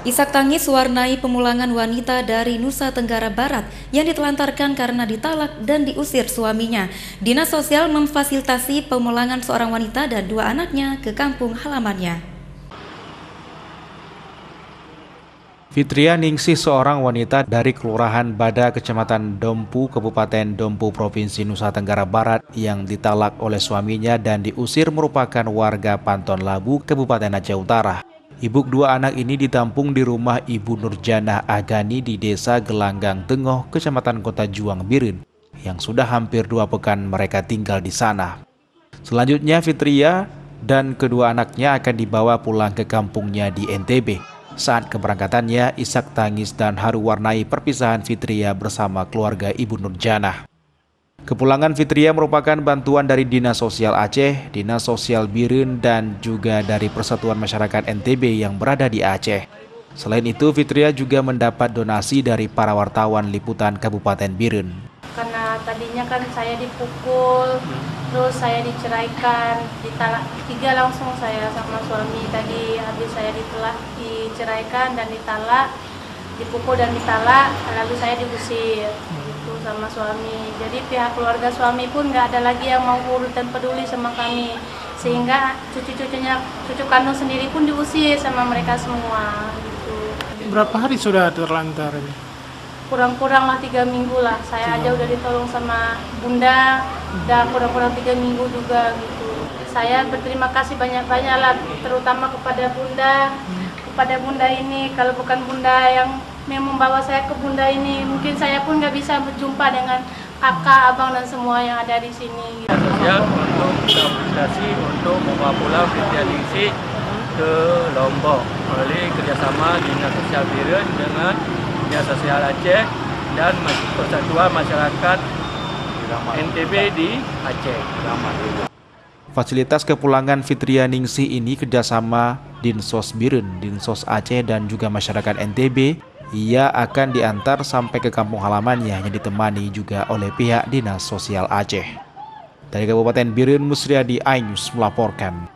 Isak tangis warnai pemulangan wanita dari Nusa Tenggara Barat yang ditelantarkan karena ditalak dan diusir suaminya. Dinas Sosial memfasilitasi pemulangan seorang wanita dan 2 anaknya ke kampung halamannya. Fitria Ningsih, seorang wanita dari Kelurahan Bada, Kecamatan Dompu, Kabupaten Dompu, Provinsi Nusa Tenggara Barat yang ditalak oleh suaminya dan diusir merupakan warga Panton Labu, Kabupaten Aceh Utara. Ibu 2 anak ini ditampung di rumah Ibu Nurjanah Agani di Desa Gelanggang Tengoh, Kecamatan Kota Juang Biren, yang sudah hampir 2 pekan mereka tinggal di sana. Selanjutnya Fitria dan kedua anaknya akan dibawa pulang ke kampungnya di NTB. Saat keberangkatannya, isak tangis dan haru warnai perpisahan Fitria bersama keluarga Ibu Nurjanah. Kepulangan Fitria merupakan bantuan dari Dinas Sosial Aceh, Dinas Sosial Biren, dan juga dari Persatuan Masyarakat NTB yang berada di Aceh. Selain itu, Fitria juga mendapat donasi dari para wartawan liputan Kabupaten Biren. Karena tadinya kan saya dipukul, terus saya diceraikan, ditalak 3 langsung saya sama suami. Tadi habis saya diceraikan dan ditalak, dipukul dan ditalak, lalu saya diusir gitu sama suami. Jadi pihak keluarga suami pun nggak ada lagi yang mau urut dan peduli sama kami, sehingga cucu kandung sendiri pun diusir sama mereka semua gitu. Berapa hari sudah terlantar ini? Kurang-kurang lah 3 minggu lah. Saya aja udah ditolong sama bunda, dan kurang-kurang 3 minggu juga gitu. Saya berterima kasih banyak-banyak lah, terutama kepada bunda ini. Kalau bukan bunda yang membawa saya ke bunda ini, mungkin saya pun nggak bisa berjumpa dengan kakak, abang, dan semua yang ada di sini. Sosial untuk fasilitasi untuk membawa pulang Fitria Ningsih ke Lombok melalui kerjasama Dinas Sosial Biren dengan Dinas Sosial Aceh dan Persatuan Masyarakat NTB di Aceh. Fasilitas kepulangan Fitria Ningsih ini kerjasama Dinsos Biren, Dinsos Aceh, dan juga masyarakat NTB. Ia akan diantar sampai ke kampung halamannya yang ditemani juga oleh pihak Dinas Sosial Aceh. Dari Kabupaten Biren, Musriadi, iNews melaporkan.